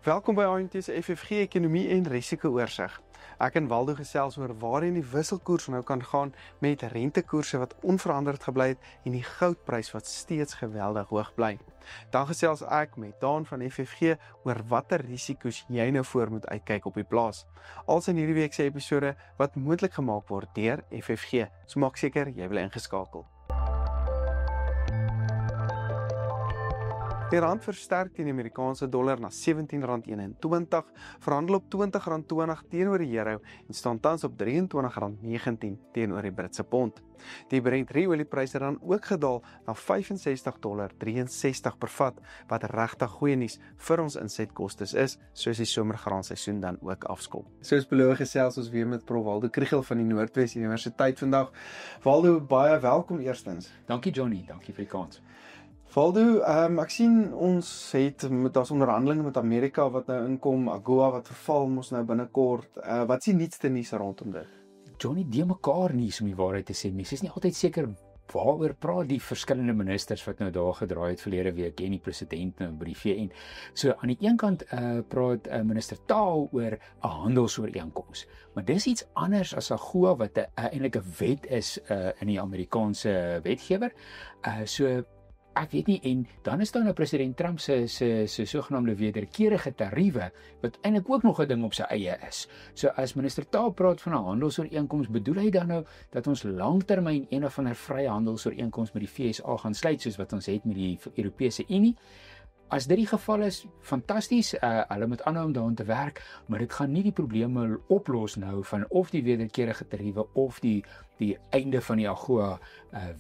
Welkom by ANT se FFG Ekonomie en Risiko Oorsig. Ek en Waldo gesels oor waarheen die wisselkoers nou kan gaan met rentekoerse wat onveranderd gebly het en die goudprys wat steeds geweldig hoog bly. Dan gesels ek met Daan van FFG oor watter risiko's jy nou voor moet uitkyk op die plaas. Als in hierdie week se episode wat moontlik gemaak word deur FFG. So maak seker jy bly ingeskakel. Die rand versterk teen die Amerikaanse dollar na R17.21, verhandel op R20.20 teenoor die euro en staan tans op R23.19 teenoor die Britse pond. Die Brent oliepryse dan ook gedaal na $65.63 per vat, wat regtig goeie nuus vir ons insetkostes is, soos die somergraanseisoen dan ook afskop. Soos beloof gesels ons weer met Prof Waldo Kriel van die Noordwes Universiteit vandag. Waldo, baie welkom eerstens. Dankie Johnny, dankie vir die kans. Waldo, ek sien ons het daar's onderhandelinge met Amerika wat nou inkom, AGOA wat verval mos nou binnekort. Wat is die nuutste nuus rondom dit? Johnny, die mekaar nuus om die waarheid te sê. Mens is nie altyd seker waaroor praat die verskillende ministers wat nou daar gedraai het verlede week en die president nou by die VN. So aan die een kant praat minister Tao oor 'n handelsooreenkoms. Maar dis iets anders as AGOA wat eintlik 'n wet is in die Amerikaanse wetgewer. So ek weet nie, en dan is daar nou president Trump se sogenaamde wederkerige tariewe wat eintlik ook nog 'n ding op sy eie is. So as minister Tao praat van 'n handelsooreenkoms, bedoel hy dan nou dat ons langtermyn een of ander vrye handelsooreenkoms met die VSA gaan sluit soos wat ons het met die Europese Unie? As dit die geval is, fantasties, hulle moet aanhou om daaraan te werk, maar dit gaan nie die probleme oplos nou van of die wederkerige tariewe of die einde van die AGOA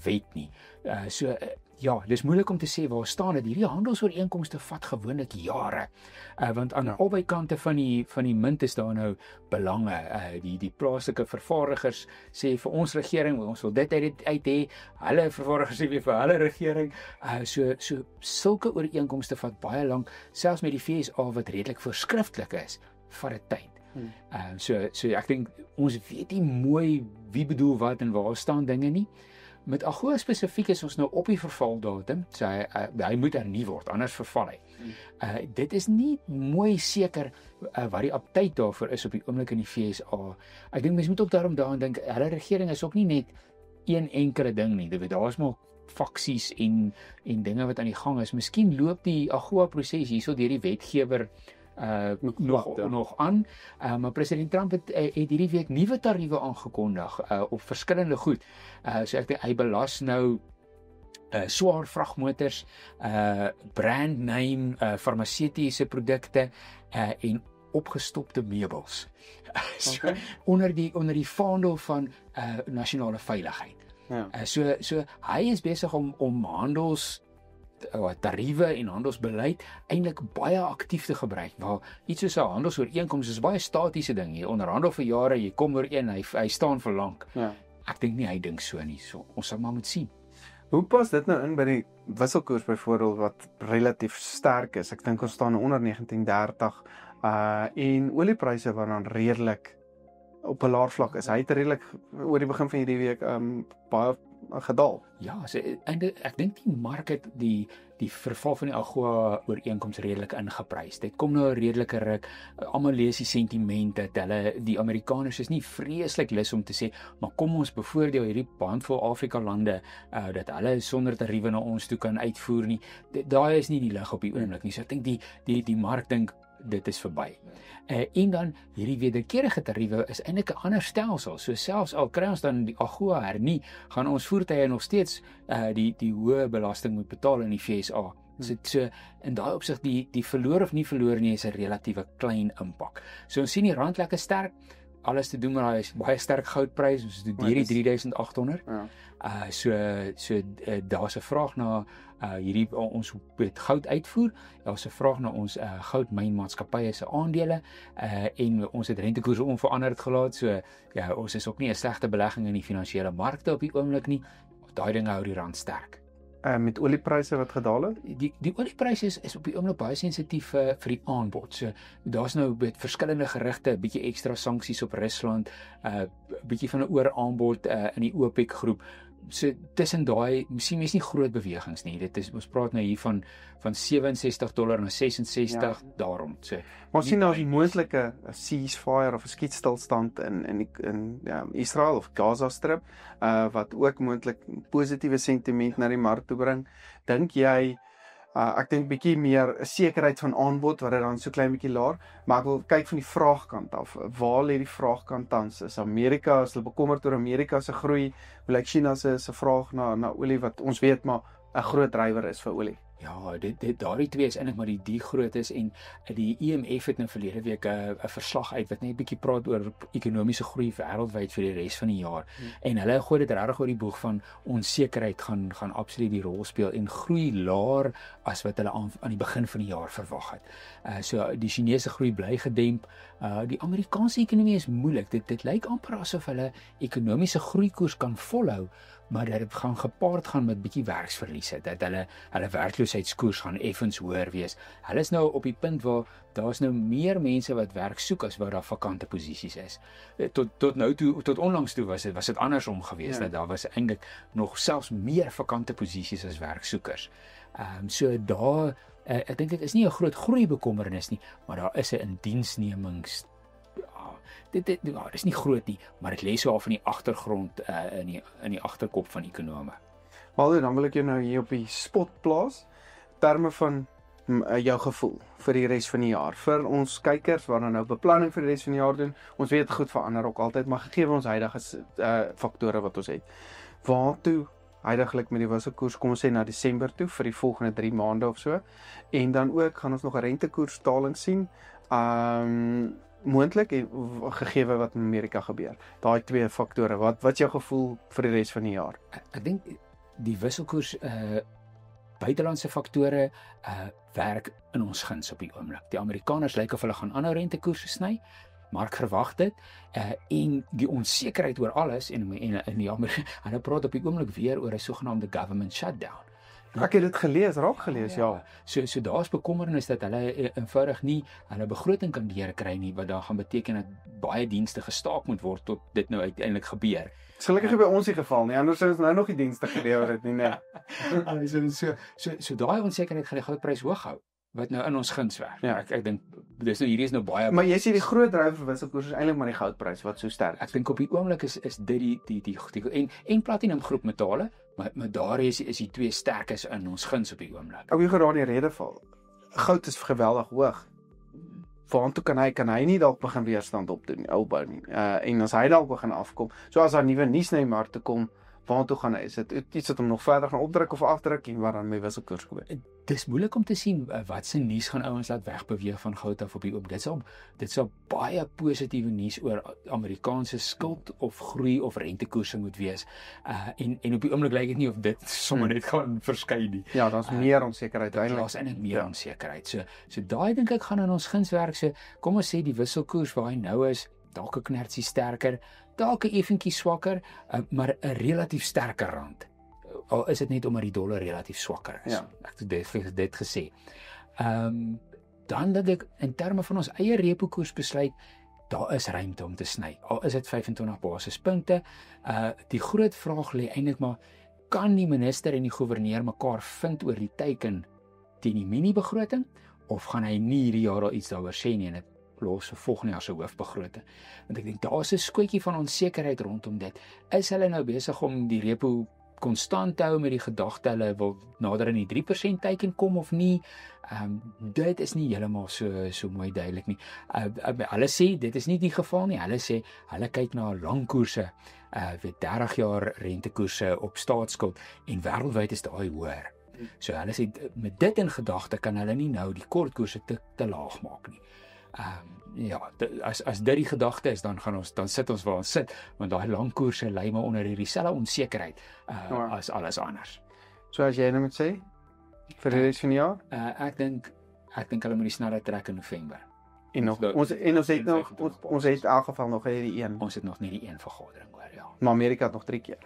wet nie. Ja, dis moeilik om te sê waar staan dit. Hierdie handelsooreenkomste vat gewoonlik jare. Want aan albei kante van die munt is daar nou belange. Die plaaslike vervaardigers sê vir ons regering, ons wil dit uit hê. Hulle vervaardigers sê weer vir hulle regering. So sulke ooreenkomste vat baie lank, selfs met die VSA wat redelik voorskrifklik is, vat dit tyd. So ek dink ons weet nie mooi wie bedoel wat en waar staan dinge nie. Met AGOA spesifiek is ons nou op die vervaldatum, so hy moet hernie word, anders verval hy. Dit is nie mooi seker wat die aptyd daarvoor is op die oomblik in die VSA. Ek dink mense moet ook daaraan dink, hulle regering is ook nie net een enkele ding nie, daar is maar faksies en dinge wat aan die gang is. Miskien loop die AGOA proses hierso deur die wetgewer nog aan, maar president Trump het hierdie week nuwe tariewe aangekondig op verskillende goed. So ek dink hy belas nou swaar vragmotors, brand name farmaseutiese produkte en opgestopte meubels. So, onder die vaandel van nasionale veiligheid. Ja. So hy is besig om handels tariewe en handelsbeleid eintlik baie aktief te gebruik. Waar iets soos 'n handelsooreenkoms is baie statiese ding. Jy onderhandel vir jare, jy kom ooreen, hy staan vir lank. Ja. Ek dink nie hy dink so nie. So ons sal maar moet sien. Hoe pas dit nou in by die wisselkoers byvoorbeeld wat relatief sterk is? Ek dink ons staan onder 19.30 en oliepryse wat dan redelik op 'n laer vlak is. Hy het redelik oor die begin van hierdie week baie gedaal. Ja, ek dink die mark het die verval van die AGOA ooreenkoms redelik ingeprys. Dit kom nou 'n redelike ruk. Almal lees die sentimente dat die Amerikaners is nie vreeslik lus om te sê, maar kom ons bevoordeel hierdie handvol Afrika lande dat hulle sonder tariewe na ons toe kan uitvoer nie. Daai is nie die lig op die oomblik nie. So ek dink die mark dink dit is verby. En dan hierdie wederkerige tariewe is eintlik 'n ander stelsel. So selfs al kry ons dan die AGOA hernie, gaan ons voertuie nog steeds die hoë belasting moet betaal in die VSA. So in daai opsig die verloor of nie verloor nie is 'n relatiewe klein impak. So ons sien die rand lekker sterk. Alles te doen met daai baie sterk goudprys, ons het hierdie 3800. Ja. So daar's 'n vraag na ons het goud uitvoer. Daar's 'n vraag na ons goudmynmaatskappye se aandele en ons het rentekoerse onveranderd gelaat. So ja, ons is ook nie 'n slegte belegging in die finansiële markte op die oomblik nie. Daai dinge hou die rand sterk. Met oliepryse wat gedaal het? Die oliepryse is op die oomblik baie sensitief vir die aanbod. So daar's nou met verskillende gerigte, 'n bietjie ekstra sanksies op Rusland, 'n bietjie van 'n ooraanbod in die OPEC groep. So tussen daai, sien mens nie groot bewegings nie. Dit is ons praat nou hier van $67 na 66 daarom. So Maar sien nou as 'n moontlike ceasefire of 'n skietstilstand in Israel of Gaza strip wat ook moontlik positiewe sentiment na die mark toe bring. Dink jy ek dink bietjie meer 'n sekerheid van aanbod wat dit dan so klein bietjie laer, maar ek wil kyk van die vraagkant af. Waar lê die vraagkant tans? Is Amerika, is hulle bekommerd oor Amerika se groei? Hoe lyk China se vraag na olie wat ons weet maar 'n groot drywer is vir olie? Ja, daardie twee is eintlik maar die groot is en die IMF het nou verlede week 'n verslag uit wat net 'n bietjie praat oor ekonomiese groei wêreldwyd vir die res van die jaar. En hulle gooi dit regtig oor die boeg van onsekerheid gaan absoluut die rol speel en groei laer as wat hulle aan die begin van die jaar verwag het. So die Chinese groei bly gedemp. Die Amerikaanse ekonomie is moeilik. Dit lyk amper asof hulle ekonomiese groeikoers kan volhou, maar dit gaan gepaard gaan met bietjie werksverliese, dat hulle werkloosheidskoers gaan effens hoër wees. Hulle is nou op die punt waar daar's nou meer mense wat werk soek as wat daar vakante posisies is. Tot onlangs toe was dit andersom geweest, dat daar was eintlik nog selfs meer vakante posisies as werksoekers. So daar ek dink dit is nie 'n groot groei bekommernis nie, maar daar is 'n indiensnemings dit is nie groot nie, maar dit lê so af in die agtergrond in die agterkop van ekonome. Maar dan wil ek jou nou hier op die spot plaas terme van jou gevoel vir die res van die jaar. Vir ons kykers wat nou beplanning vir die res van die jaar doen. Ons weet goed verander ook altyd, maar gegee ons huidige faktore wat ons het. Waartoe huidigelik met die wisselkoers kom ons sê na Desember toe vir die volgende 3 maande of so. En dan ook gaan ons nog 'n rentekoersdaling sien. Moontlik gegee wat in Amerika gebeur. Daai twee faktore. Wat is jou gevoel vir die res van die jaar? Ek dink die wisselkoers buitelandse faktore werk in ons guns op die oomblik. Die Amerikaners lyk of hulle gaan aanhou rentekoerse sny. Mark verwag dit en die onsekerheid oor alles en hulle praat op die oomblik weer oor 'n sogenaamde government shutdown. Ek het dit raak gelees, ja. So daar's bekommernis dat hulle eenvoudig nie hulle begroting kan deurkry nie, wat dan gaan beteken dat baie dienste gestaak moet word tot dit nou uiteindelik gebeur. Gelukkig by ons die geval nie, anders sou ons nou nog die dienste gelewer het nie, nee. So daai onsekerheid gaan die goudprys hoog hou, wat nou in ons guns werk. Ja. Ek dink hierdie is nou baie. Maar jy sê die groot drywer vir wisselkoers is eintlik maar die goudprys wat so sterk is. Ek dink op die oomblik is dit die en platinum groep metale, maar daar is die twee sterkes in ons guns op die oomblik. Ek wil geraai die rede val. Goud is geweldig hoog. Waartoe kan hy nie dalk begin weerstand opbou nie. En as hy dalk begin afkom, so as daar nuwe nuus na die mark toe kom, waartoe gaan hy? Is dit iets wat hom nog verder gaan opdruk of afdruk en wat dan met wisselkoers gebeur? Dis moeilik om te sien wat se nuus gaan ouens laat wegbeweeg van goud af op die oop. Dit sal baie positiewe nuus oor Amerikaanse skuld of groei of rentekoerse moet wees. En op die oomblik lyk dit nie of dit sommer net gaan verskyn nie. Ja, daar's meer onsekerheid eintlik. Daar's eintlik meer onsekerheid. So daai dink ek gaan in ons guns werk. So kom ons sê die wisselkoers waar hy nou is, dalk 'n knertsie sterker, dalk 'n effentjie swakker, maar 'n relatief sterker rand. Al is dit net omdat die dollar relatief swakker is. Ja. Ek het dit gesê. Dan dink ek in terme van ons eie repo koers besluit, daar is ruimte om te sny. Al is dit 25 basispunte. Die groot vraag lê eintlik maar, kan die minister en die goewerneur mekaar vind oor die teiken teen die mini-begroting, of gaan hy nie hierdie jaar al iets daaroor sê nie en dit los vir volgende jaar se hoofbegroting? Want ek dink daar's 'n skootjie van onsekerheid rondom dit. Is hulle nou besig om die repo konstant te hou met die gedagte hulle wil nader in die 3% teiken kom of nie? Dit is nie heeltemal so mooi duidelik nie. Hulle sê dit is nie die geval nie. Hulle sê hulle kyk na langkoerse, 30 jaar rentekoerse op staatsskuld en wêreldwyd is daai hoër. So hulle sê met dit in gedagte kan hulle nie nou die kortkoerse te laag maak nie. As dit die gedagte is, dan sit ons waar ons sit, want daai langkoerse lê maar onder hierdie selfe onsekerheid as alles anders. So as jy nou moet sê vir die res van die jaar, ek dink hulle moet die snelheid trek in November. En ons het in elk geval nog hierdie een. Ons het nog nie die een vergadering hoor, ja. Maar Amerika het nog 3 keer.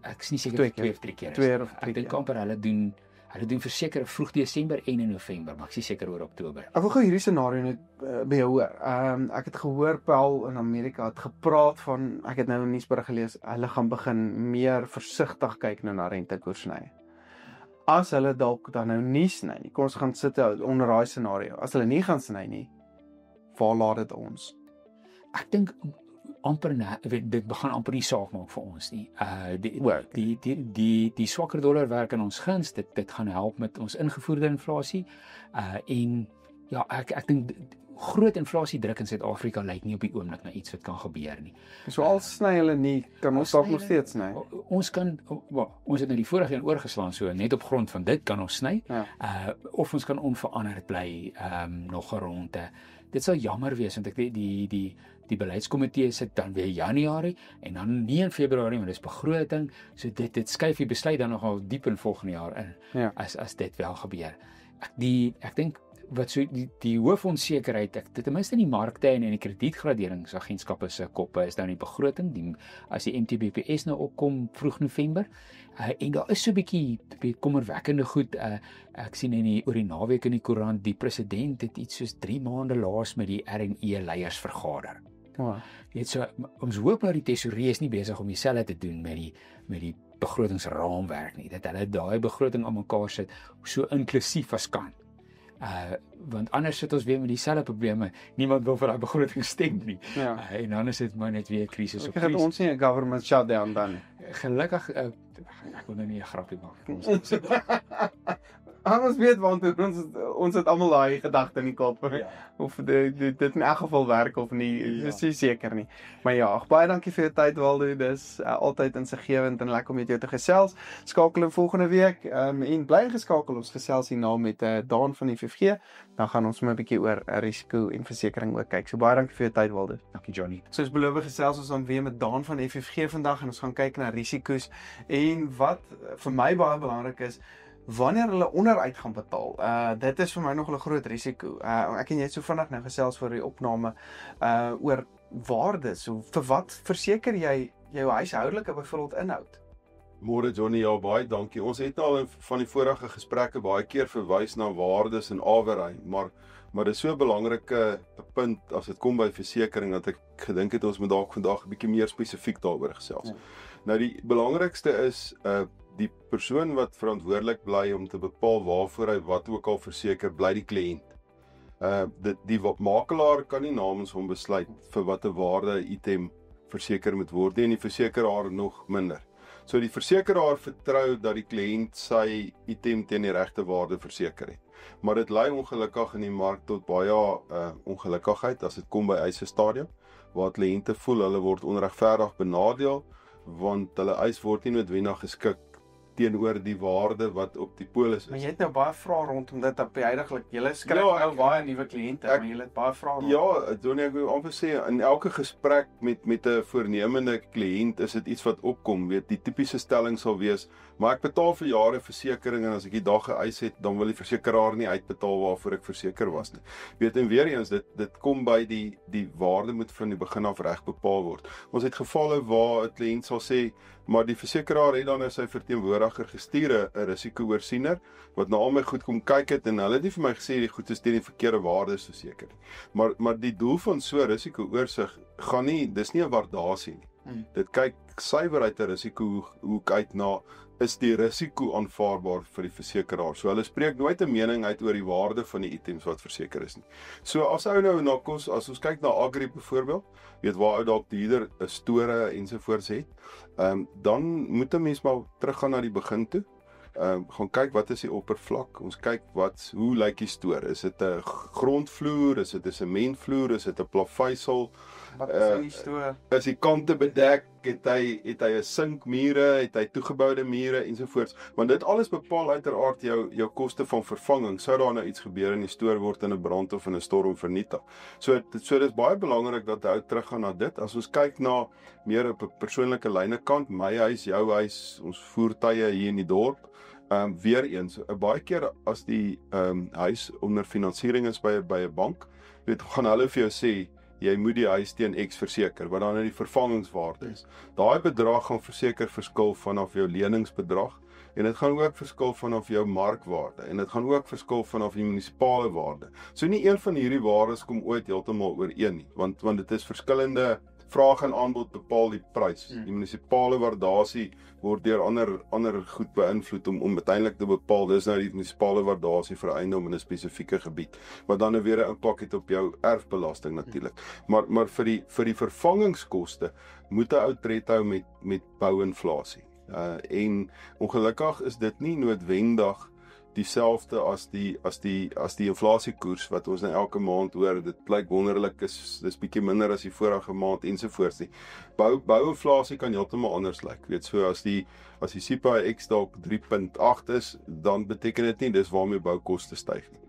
Ek is nie seker of 2 of 3 keer is. 2 of 3 Ek dink amper hulle doen Hulle doen verseker vroeg Desember en in November, maar ek is seker oor Oktober. Ek wil gou hierdie scenario net by jou hoor. Ek het gehoor Paul in Amerika het gepraat van, ek het nou 'n nuusberig gelees, hulle gaan begin meer versigtig kyk nou na rentekoersnye. As hulle dalk dan nou nie sny nie, kom ons gaan sit onder daai scenario. As hulle nie gaan sny nie, waar laat dit ons? Ek dink amper dit begin amper nie saak maak vir ons nie. Die swakker dollar werk in ons guns. Dit gaan help met ons ingevoerde inflasie. En ja, ek dink groot inflasiedruk in Suid-Afrika lyk nie op die oomblik na iets wat kan gebeur nie. So al sny hulle nie, kan ons dalk nog steeds sny. Ons het nou die vorige een oorgeslaan, so net op grond van dit kan ons sny. Ja. Of ons kan onveranderd bly nog 'n ronde. Dit sal jammer wees want ek die beleidskomitee sit dan weer Januarie en dan nie in Februarie, maar dis begroting, so dit skuif die besluit dan nogal diep in volgende jaar in. Ja. As dit wel gebeur. Ek dink wat so die hoofonsekerheid, ten minste in die markte en in die kredietgraderingsagentskappe se koppe is dan die begroting, as die MTBPS nou opkom vroeg November, en daar is so 'n bietjie kommerwekkende goed, ek sien oor die naweek in die koerant, die president het iets soos 3 maande laas met die RNE leiers vergader. Wow. So, ons hoop nou die tesourier is nie besig om dieselfde te doen met die begrotingsraamwerk nie, dat hulle daai begroting aan mekaar sit so inklusief as kan. Want anders sit ons weer met dieselfde probleme. Niemand wil vir daai begroting stem nie. Ja. En dan is dit maar net weer krisis op Ek het krisis. ons nie 'n government shutdown dan. Gelukkig, ek wil nou nie 'n grappie maak. Ons weet want ons het almal daai gedagte in die kop. Ja. Of dit in elk geval werk of nie, Ja. dis nie seker nie. Maar ja, baie dankie vir jou tyd Waldo. Dis altyd insiggewend en lekker om met jou te gesels. Skakel in volgende week en bly geskakel. Ons gesels hierna met Daan van die FFG. Dan gaan ons maar 'n bietjie oor risiko en versekerings ook kyk. So baie dankie vir jou tyd Waldo. Dankie Johnny. Soos beloof gesels ons dan weer met Daan van FFG vandag en ons gaan kyk na risiko's en wat vir my baie belangrik is, wanneer hulle onderuit gaan betaal. Dit is vir my nog 'n groot risiko. Ek en jy het so vinnig nou gesels vir die opname oor waardes. So vir wat verseker jy jou huishoudelike byvoorbeeld inhoud? Môre Johnny, ja baie dankie. Ons het al van die vorige gesprekke baie keer verwys na waardes en awery, maar dit is so 'n belangrike punt as dit kom by versekering dat ek gedink het ons moet dalk vandag 'n bietjie meer spesifiek daaroor gesels. Ja. Nou die belangrikste is die persoon wat verantwoordelik bly om te bepaal waarvoor hy wat ook al verseker, bly die kliënt. Die makelaar kan nie namens hom besluit vir watter waarde 'n item verseker moet word nie en die versekeraar nog minder. So die versekeraar vertrou dat die kliënt sy item teen die regte waarde verseker het. Maar dit lei ongelukkig in die mark tot baie ongelukkigheid as dit kom by eise stadium, waar kliënte voel hulle word onregverdig benadeel, want hulle eis word nie noodwendig geskik teenoor die waarde wat op die polis Maar is. jy het nou baie vrae rondom dit op heidaglik. Julle skryf Ja, nou baie nuwe kliënte, maar julle het baie vrae. Ja, Johnny, ek wil amper sê, in elke gesprek met 'n voornemende kliënt is dit iets wat opkom, weet, die tipiese stelling sal wees, maar ek betaal vir jare versekering en as ek die dag geëis het, dan wil die versekeraar nie uitbetaal waarvoor ek verseker was nie. Weet, en weer eens, dit kom by die waarde moet van die begin af reg bepaal word. Ons het gevalle waar 'n kliënt sal sê, maar die versekeraar het dan sy verteenwoordiger gestuur, 'n risikooorsiener, wat na al my goed kom kyk het, en hulle het nie vir my gesê die goed is teen die verkeerde waardes verseker nie. Maar die doel van so 'n risikooorsig gaan nie, dis nie 'n waardasie nie. Dit kyk suiwer uit 'n risikohoek uit na, is die risiko aanvaarbaar vir die versekeraar. So hulle spreek nooit 'n mening uit oor die waarde van die items wat verseker is nie. So as ou nou na kos, as ons kyk na agri byvoorbeeld, weet waar ou dalk dieder 'n store ensovoorts het, dan moet 'n mens maar teruggaan na die begin toe. Gaan kyk wat is die oppervlak, ons kyk hoe lyk die stoor, is dit 'n grondvloer, is dit 'n sementvloer, is dit 'n plaveisel, Wat is in die stoor? is die kante bedek, het hy 'n sinkmure, het hy toegeboude mure ensovoorts, want dit alles bepaal uiteraard jou koste van vervanging, sou daar nou iets gebeur in die stoor word in 'n brand of in 'n storm vernietig. So dis baie belangrik dat hy teruggaan na dit. As ons kyk na meer op 'n persoonlike lyne kant, my huis, jou huis, ons voertuie hier in die dorp, weer eens, baie keer as die huis onder finansiering is by 'n bank, weet, gaan hulle vir jou sê, jy moet die huis teen X verseker, wat dan in die vervangingswaarde is. Daai bedrag gaan verseker verskil vanaf jou leningsbedrag En dit gaan ook verskil vanaf jou markwaarde en dit gaan ook verskil vanaf die munisipale waarde. So nie een van hierdie waardes kom ooit heeltemal ooreen nie, want dit is verskillende vraag en aanbod bepaal die prys. Die munisipale waardasie word deur ander goed beïnvloed om uiteindelik te bepaal, dis nou die munisipale waardasie vir 'n eiendom in 'n spesifieke gebied, wat dan nou weer 'n impak het op jou erfbelasting natuurlik. Maar vir die vervangingskoste moet 'n ou tred hou met bouinflasie. En ongelukkig is dit nie noodwendig dieselfde as die inflasiekoers wat ons nou elke maand hoor. Dit blyk wonderlik dis bietjie minder as die vorige maand ensovoorts nie. Bouinflasie kan heeltemal anders lyk. Weet so as die CPIX dalk 3.8 is, dan beteken dit nie dis waarmee boukoste styg nie.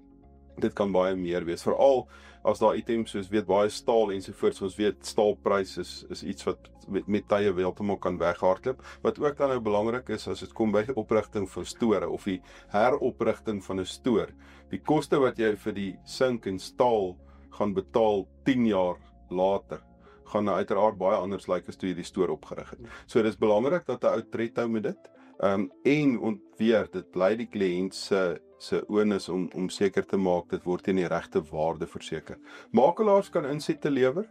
Dit kan baie meer wees, veral as daar items soos baie staal ensovoorts, ons weet staalprys is iets wat met tye heeltemal kan weghardloop, wat ook dan nou belangrik is as dit kom by die oprigting van store of die heroprigting van 'n stoor. Die koste wat jy vir die sink en staal gaan betaal 10 jaar later, gaan nou uiteraard baie anders lyk as toe jy die stoor opgerig het. So dis belangrik dat 'n ou tred hou met dit. En weer, dit bly die kliënt se onus om seker te maak dit word teen die regte waarde verseker. Makelaars kan insette lewer.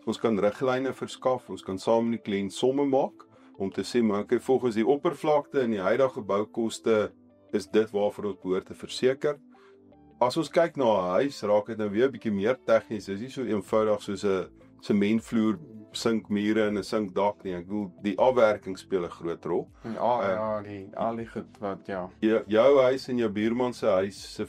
Ons kan riglyne verskaf, ons kan saam met die kliënt somme maak om te sê maar okay, volgens die oppervlakte en die huidige boukoste is dit waarvoor ons behoort te verseker. As ons kyk na 'n huis, raak dit nou weer 'n bietjie meer tegnies. Dis nie so eenvoudig soos 'n sementvloer, sinkmure en 'n sinkdak nie. Ek bedoel die afwerking speel 'n groot rol. Al die goed wat Jou huis en jou buurman se huis se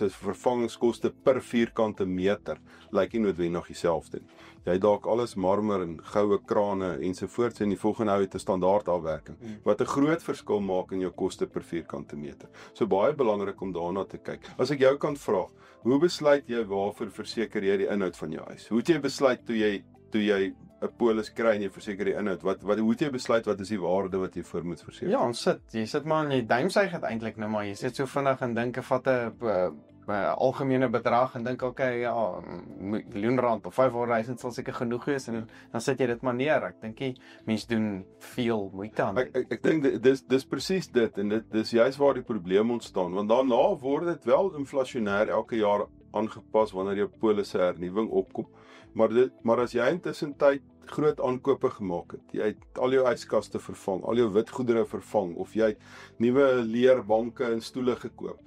vervangingskoste per vierkante meter lyk nie noodwendig dieselfde nie. Jy dalk alles marmer en goue krane ensovoorts en die volgende ou het 'n standaard afwerking wat 'n groot verskil maak in jou koste per vierkante meter. So baie belangrik om daarna te kyk. As ek jou kan vra, hoe besluit jy waarvoor verseker jy die inhoud van jou huis? Hoe het jy besluit toe jy 'n polis kry en jy verseker die inhoud? Hoe het jy besluit wat is die waarde wat jy voor moet verseker? Ja, jy sit maar in jy duimsuig het eintlik nou maar jy sit so vinnig en dink ek vat 'n algemene bedrag en dink okay, R1,000,000 of 500,000 sal seker genoeg wees en dan sit jy dit maar neer. Ek dink mense doen veel moeite aan dit. Ek dink dis presies dit en dis juist waar die probleem ontstaan, want daarna word dit wel inflasionêr elke jaar aangepas wanneer jou polisse hernuwing opkom. Maar as jy intussen tyd groot aankope gemaak het, jy het al jou yskaste vervang, al jou witgoedere vervang, of jy het nuwe leerbanke en stoele gekoop,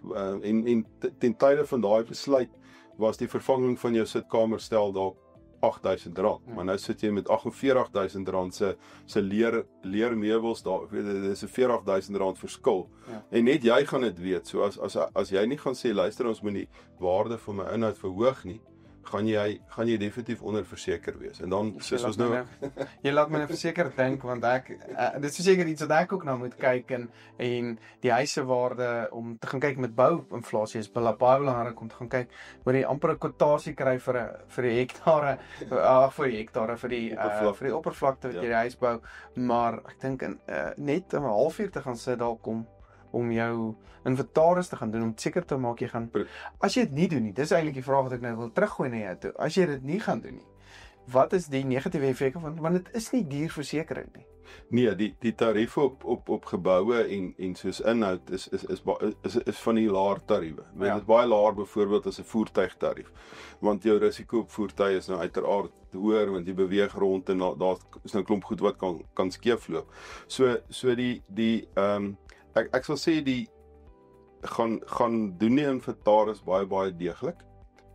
en ten tye van daai besluit was die vervanging van jou sitkamerstel dalk R8,000, maar nou sit jy met R48,000 se leermeubels daar, dit is 'n R40,000 verskil. En net jy gaan dit weet, so as jy nie gaan sê, luister, ons moet die waarde van my inhoud verhoog nie, gaan jy definitief onderverseker wees. En dan soos ons nou jy laat my verseker dink, want dit is seker iets wat ek ook nou moet kyk en die huisewaarde om te gaan kyk met bouinflasie is baie belangrik om te gaan kyk oor die amper 'n kwotasie kry vir die hektare vir die oppervlakte wat jy die huis bou, maar ek dink net 'n halfuur te gaan sit dalk om jou inventaris te gaan doen, om seker te maak jy gaan, as jy dit nie doen nie, dis eintlik die vraag wat ek nou wil teruggooi na jou toe, as jy dit nie gaan doen nie, wat is die negatiewe effekte van, want dit is nie duur versekerings nie. Nee, die tarief op geboue en soos inhoud is van die laer tariewe. Dit is baie laer byvoorbeeld as 'n voertuigtarief, want jou risiko op voertuie is nou uiteraard hoër, want jy beweeg rond en daar is nou 'n klomp goed wat kan skeefloop. So ek sal sê die gaan doen die inventaris baie deeglik,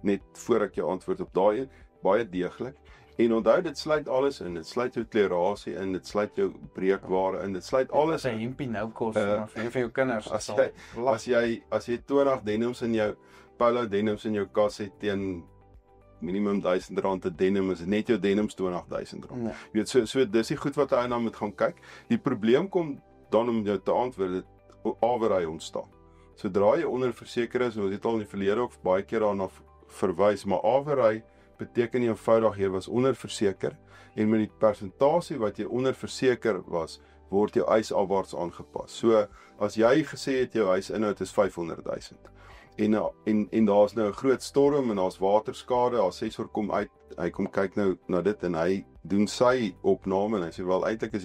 net voor ek jou antwoord op daai, baie deeglik. En onthou, dit sluit alles in, dit sluit jou klerasie in, dit sluit jou breekware in, dit sluit alles in. 'n hempie nou kos vir jou kinders. As jy 20 denims in jou Polo denims in jou kas het teen minimum R1,000 'n denim, is net jou denims R20,000. Nee. Jy weet, so dis die goed wat hy nou moet gaan kyk. Die probleem kom dan om jou te antwoord, dit averry ontstaan. Sodra jy onderverseker is, ons het al in die verlede ook baie keer daarna verwys, maar averry beteken eenvoudig jy was onderverseker en met die persentasie wat jy onderverseker was, word jou eis afwaarts aangepas. So as jy gesê het jou huisinhoud is R500,000 en daar's nou 'n groot storm en daar's waterskade, daar 6 kom uit, hy kom kyk nou na dit en hy doen sy opname en hy sê wel eintlik is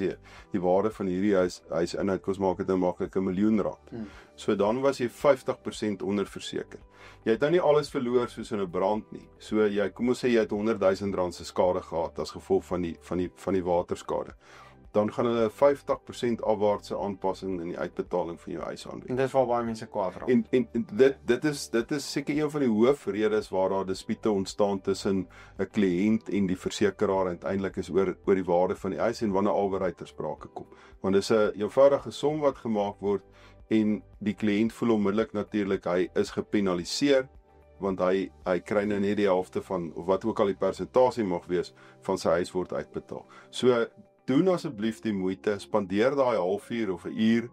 die waarde van hierdie huis inhoud kos maak dit nou maklik R1 miljoen. So dan was jy 50% onderverseker. Jy het nou nie alles verloor soos in 'n brand nie. So kom ons sê jy het R100,000 se skade gehad as gevolg van die waterskade. Dan gaan hulle 50% afwaartse aanpassing in die uitbetaling van jou huis aanbied. En dis waar baie mense kwaad raak. En dit is seker een van die hoofredes waar daar dispute ontstaan tussen 'n kliënt en die versekeraar uiteindelik is oor die waarde van die huis en wanneer alwerheid ter sprake kom. Want dis 'n eenvoudige som wat gemaak word en die kliënt voel onmiddellik natuurlik hy is gepenaliseer want hy kry nou net die helfte van of wat ook al die persentasie mag wees van sy huis word uitbetaal. So doen asseblief die moeite, spandeer daai halfuur of 'n uur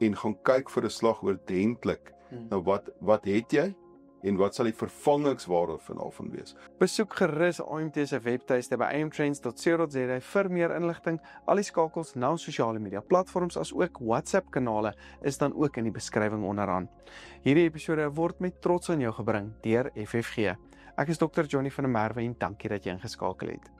en gaan kyk vir 'n slag oordentlik. Nou wat het jy en wat sal die vervangingswaarde van wees? Besoek gerus AMT se webtuiste by amtrends.co.za vir meer inligting. Al die skakels na sosiale media platforms as ook WhatsApp kanale is dan ook in die beskrywing onderaan. Hierdie episode word met trots aan jou gebring deur FFG. Ek is Dr. Johnny van der Merwe en dankie dat jy ingeskakel het.